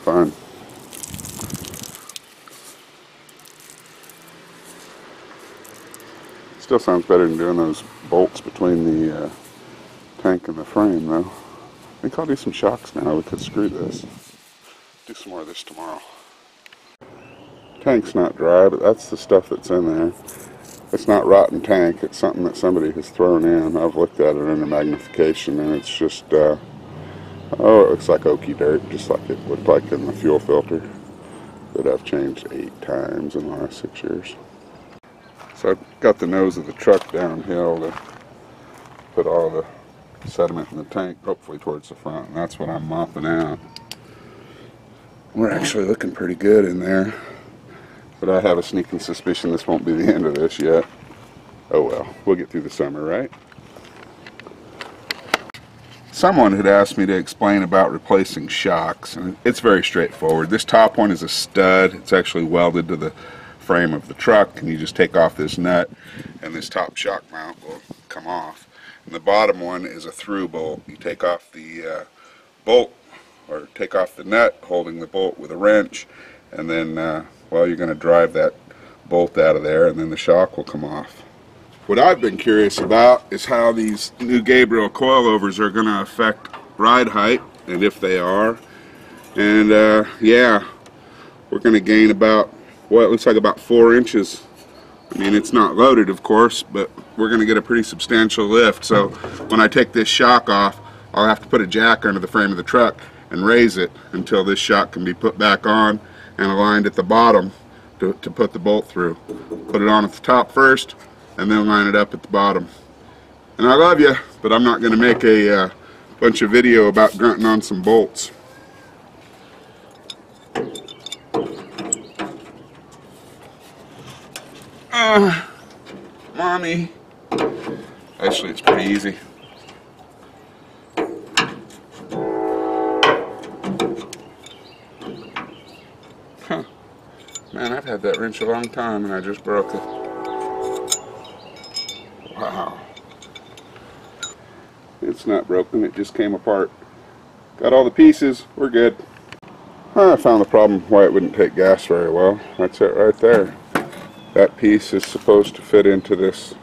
Fine. Still sounds better than doing those bolts between the tank and the frame, though. I think I'll do some shocks now. We could screw this. Do some more of this tomorrow. Tank's not dry, but that's the stuff that's in there. It's not rotten tank. It's something that somebody has thrown in. I've looked at it under magnification, and it's just oh, it looks like oaky dirt, just like it looked like in the fuel filter that I've changed 8 times in the last 6 years. So I've got the nose of the truck downhill to put all the sediment in the tank, hopefully towards the front, and that's what I'm mopping out. We're actually looking pretty good in there, but I have a sneaking suspicion this won't be the end of this yet. Oh well, we'll get through the summer, right? Someone had asked me to explain about replacing shocks, and it's very straightforward. This top one is a stud. It's actually welded to the frame of the truck, and you just take off this nut and this top shock mount will come off. And the bottom one is a through bolt. You take off the bolt, or take off the nut holding the bolt with a wrench, and then well, you're going to drive that bolt out of there, and then the shock will come off. What I've been curious about is how these new Gabriel coilovers are going to affect ride height, and if they are. And yeah, we're going to gain about, well, it looks like about 4 inches. I mean, it's not loaded, of course, but we're going to get a pretty substantial lift. So when I take this shock off, I'll have to put a jack under the frame of the truck and raise it until this shock can be put back on and aligned at the bottom to put the bolt through. Put it on at the top first, and then line it up at the bottom. And I love you, but I'm not going to make a bunch of video about grunting on some bolts. Mommy. Actually, it's pretty easy. Huh. Man, I've had that wrench a long time and I just broke it. Wow. It's not broken, it just came apart. Got all the pieces, we're good. I found the problem why it wouldn't take gas very well. That's it right there. That piece is supposed to fit into this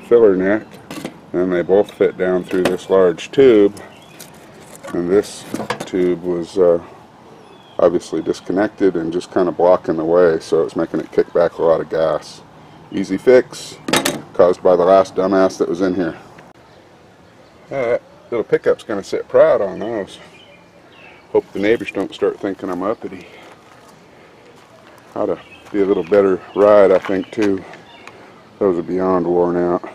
filler neck, and they both fit down through this large tube, and this tube was obviously disconnected and just kind of blocking the way, so it's making it kick back a lot of gas. Easy fix, caused by the last dumbass that was in here. That little pickup's going to sit proud on those. Hope the neighbors don't start thinking I'm uppity. Ought to be a little better ride, I think, too. Those are beyond worn out.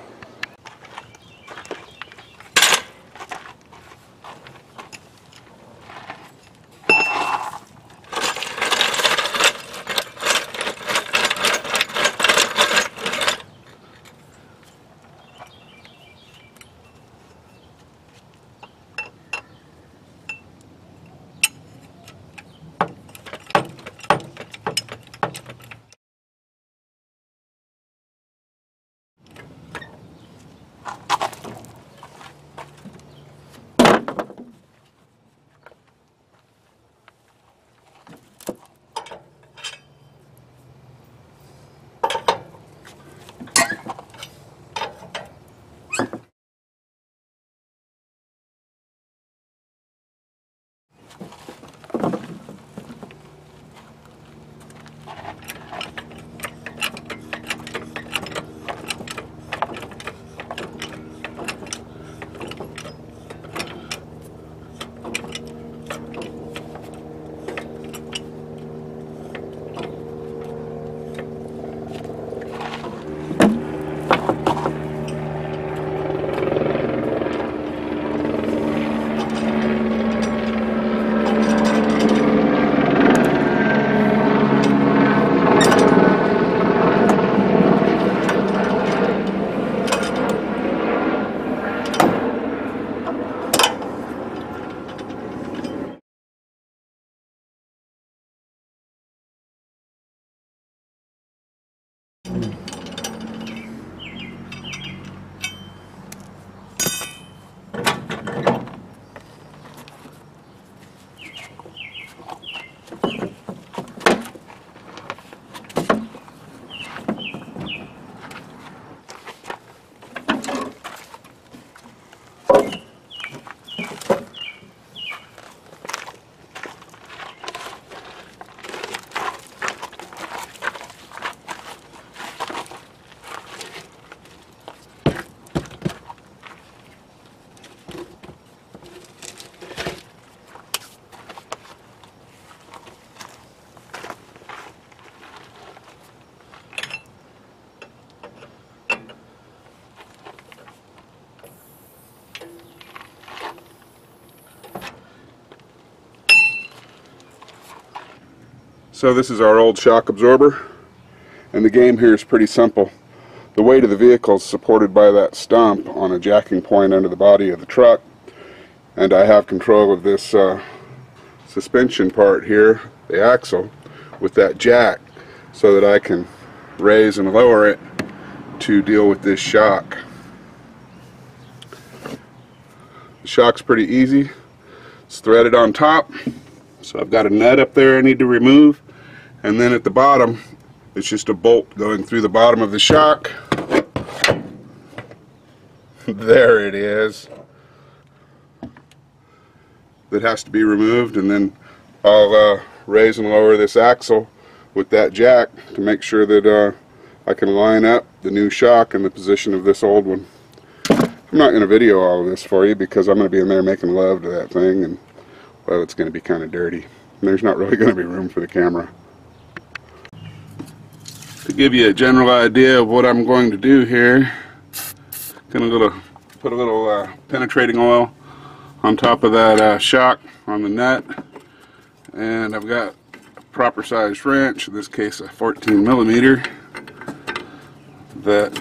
So this is our old shock absorber, and the game here is pretty simple. The weight of the vehicle is supported by that stump on a jacking point under the body of the truck, and I have control of this suspension part here, the axle, with that jack, so that I can raise and lower it to deal with this shock. The shock's pretty easy. It's threaded on top, so I've got a nut up there I need to remove, and then at the bottom it's just a bolt going through the bottom of the shock. There it is. That has to be removed, and then I'll raise and lower this axle with that jack to make sure that I can line up the new shock in the position of this old one. I'm not going to video all of this for you because I'm going to be in there making love to that thing, and well, it's going to be kind of dirty. And there's not really going to be room for the camera. To give you a general idea of what I'm going to do here, I'm going to put a little penetrating oil on top of that shock on the nut, and I've got a proper sized wrench, in this case a 14mm, that,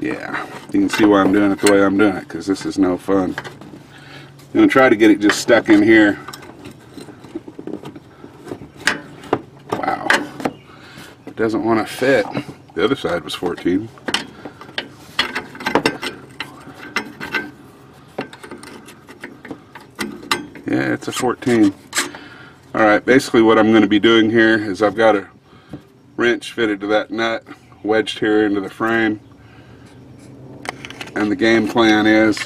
yeah, you can see why I'm doing it the way I'm doing it, because this is no fun. I'm going to try to get it just stuck in here. Wow, it doesn't want to fit. The other side was 14. Yeah, it's a 14. Alright, basically what I'm going to be doing here is I've got a wrench fitted to that nut, wedged here into the frame, and the game plan is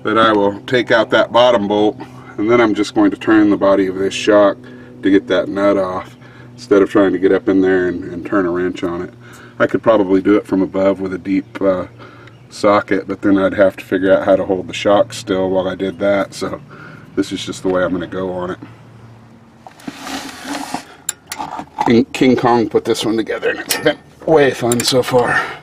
that I will take out that bottom bolt, and then I'm just going to turn the body of this shock to get that nut off, instead of trying to get up in there and turn a wrench on it. I could probably do it from above with a deep socket, but then I'd have to figure out how to hold the shock still while I did that, so this is just the way I'm going to go on it. King Kong put this one together, and it's been way fun so far.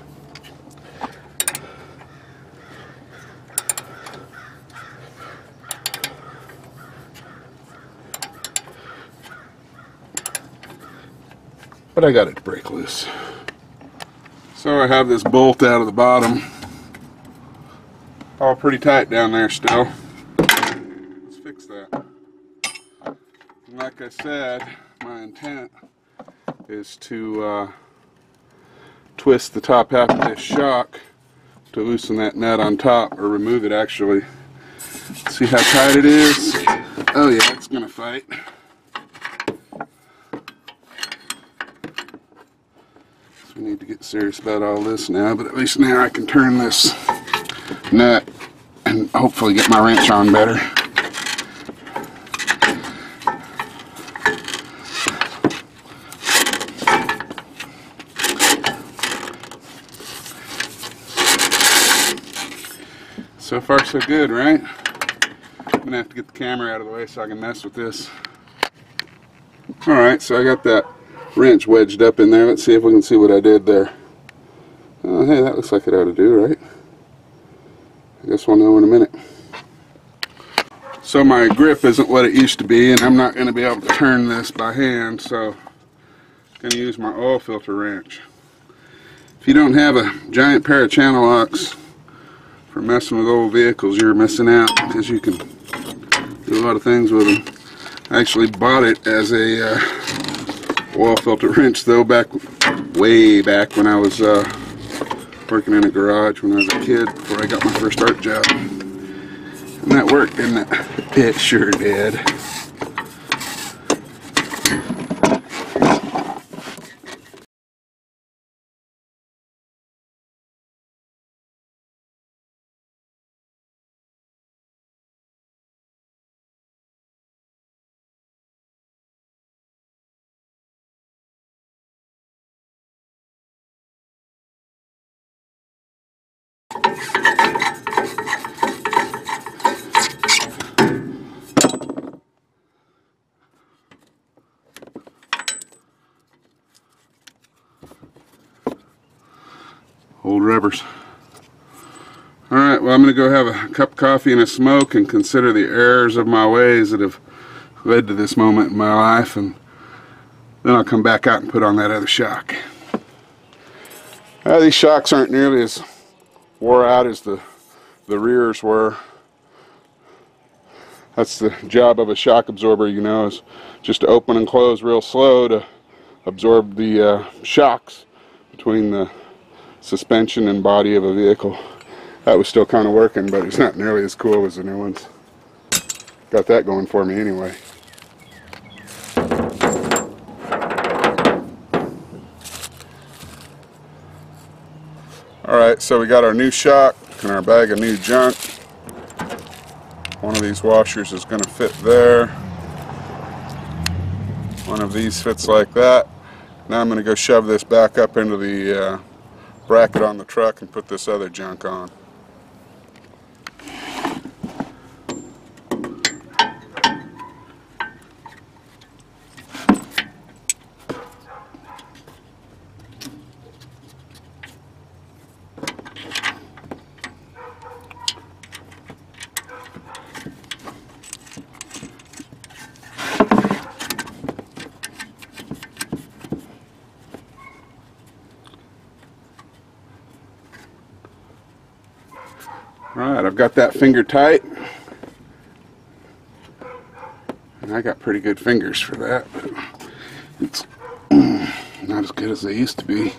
But I got it to break loose. So I have this bolt out of the bottom, all pretty tight down there still. Let's fix that. And like I said, my intent is to twist the top half of this shock to loosen that nut on top, or remove it actually. See how tight it is? Oh yeah, it's gonna fight. So we need to get serious about all this now, but at least now I can turn this nut and hopefully get my wrench on better. So far so good, right? I'm gonna have to get the camera out of the way so I can mess with this. Alright, so I got that wrench wedged up in there. Let's see if we can see what I did there. Oh, hey, that looks like it ought to do, right? I guess we'll know in a minute. So my grip isn't what it used to be, and I'm not going to be able to turn this by hand, so I'm going to use my oil filter wrench. If you don't have a giant pair of channel locks for messing with old vehicles, you're missing out, because you can do a lot of things with them. I actually bought it as a oil filter wrench, though, way back when I was working in a garage when I was a kid, before I got my first art job. And that worked, didn't it? It sure did. Old rubbers. Alright, well, I'm going to go have a cup of coffee and a smoke and consider the errors of my ways that have led to this moment in my life, and then I'll come back out and put on that other shock. These shocks aren't nearly as wore out as the rears were. That's the job of a shock absorber, you know, is just to open and close real slow to absorb the shocks between the suspension and body of a vehicle. That was still kind of working, but it's not nearly as cool as the new ones. Got that going for me anyway. Alright, so we got our new shock and our bag of new junk. One of these washers is going to fit there. One of these fits like that. Now I'm going to go shove this back up into the bracket on the truck and put this other junk on. Alright, I've got that finger tight. And I got pretty good fingers for that, but it's not as good as they used to be.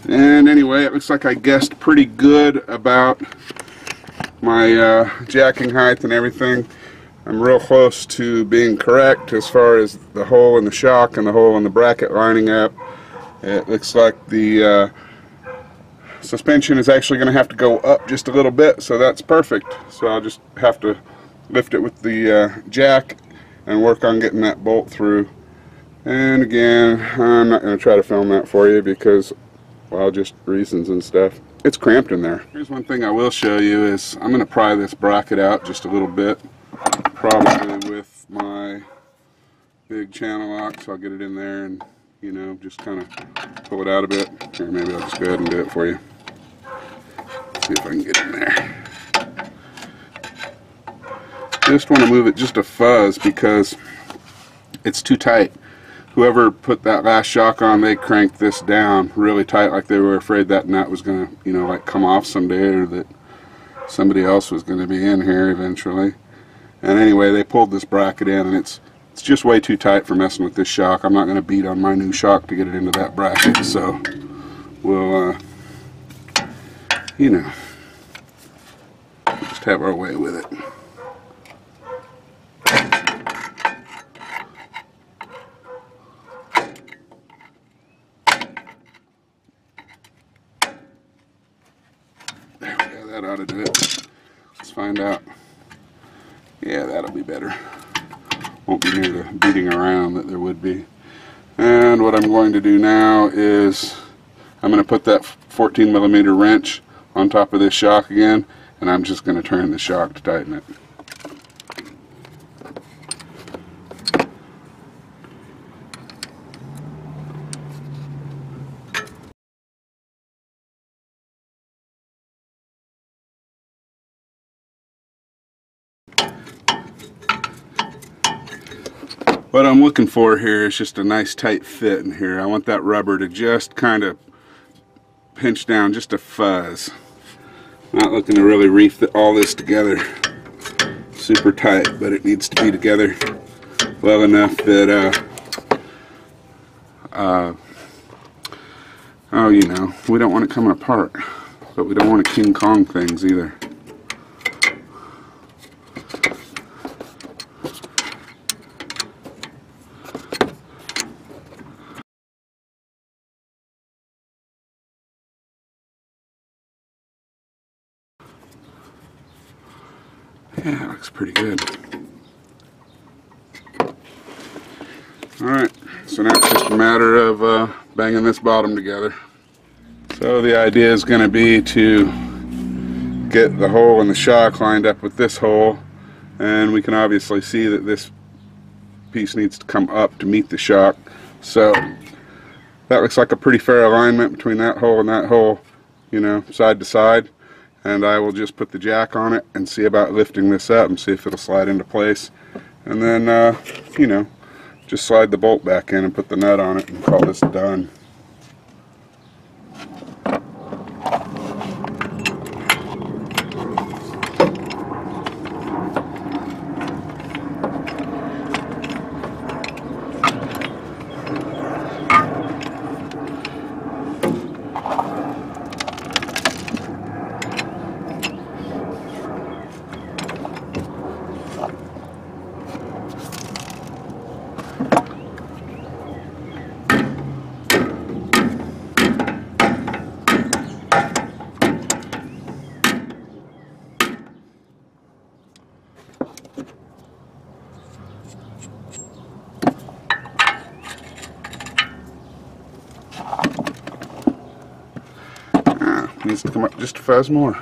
And anyway, it looks like I guessed pretty good about my jacking height and everything. I'm real close to being correct as far as the hole in the shock and the hole in the bracket lining up. It looks like the suspension is actually going to have to go up just a little bit, so that's perfect. So I'll just have to lift it with the jack and work on getting that bolt through. And again, I'm not going to try to film that for you because, well, just reasons and stuff. It's cramped in there. Here's one thing I will show you is I'm going to pry this bracket out just a little bit, probably with my big channel lock, so I'll get it in there and, you know, just kind of pull it out a bit. Or maybe I'll just go ahead and do it for you. See if I can get in there. Just want to move it just a fuzz because it's too tight. Whoever put that last shock on, they cranked this down really tight, like they were afraid that nut was going to, you know, like come off someday, or that somebody else was going to be in here eventually. And anyway, they pulled this bracket in, and it's just way too tight for messing with this shock. I'm not going to beat on my new shock to get it into that bracket, so we'll you know, just have our way with it. There we go, that ought to do it. Let's find out. Yeah, that'll be better. Won't be near the beating around that there would be. And what I'm going to do now is I'm going to put that 14mm wrench on top of this shock again, and I'm just going to turn the shock to tighten it. What I'm looking for here is just a nice tight fit in here. I want that rubber to just kind of pinch down just a fuzz. Not looking to really reef all this together super tight, but it needs to be together well enough that oh, you know, we don't want it coming apart, but we don't want to King Kong things either. Yeah, that looks pretty good. Alright, so now it's just a matter of banging this bottom together. So the idea is going to be to get the hole in the shock lined up with this hole, and we can obviously see that this piece needs to come up to meet the shock. So that looks like a pretty fair alignment between that hole and that hole, you know, side to side. and I will just put the jack on it and see about lifting this up and see if it'll slide into place, and then you know, just slide the bolt back in and put the nut on it and call this done. Needs to come up just a fuzz more.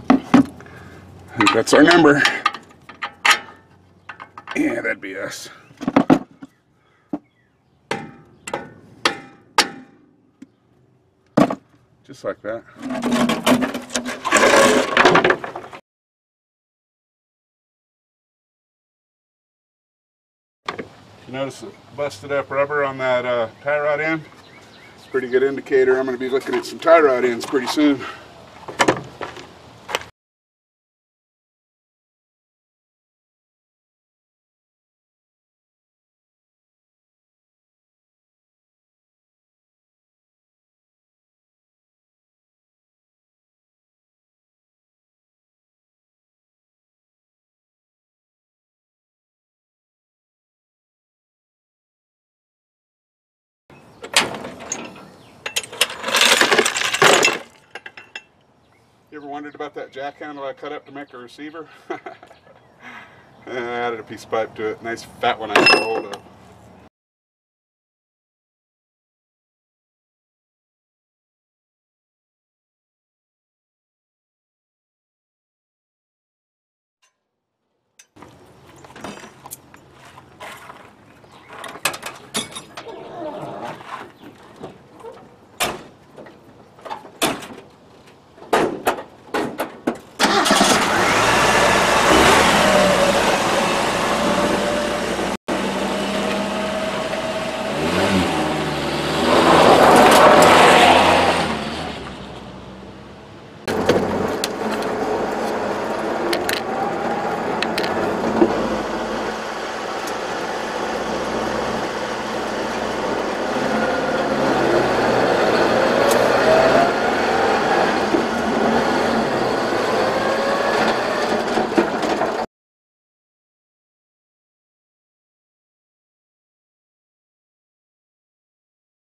I think that's our number. Yeah, that'd be us. Just like that. You notice the busted up rubber on that tie rod end? Pretty good indicator. I'm going to be looking at some tie rod ends pretty soon. You ever wondered about that jack handle I cut up to make a receiver? I added a piece of pipe to it. Nice fat one I got a hold of.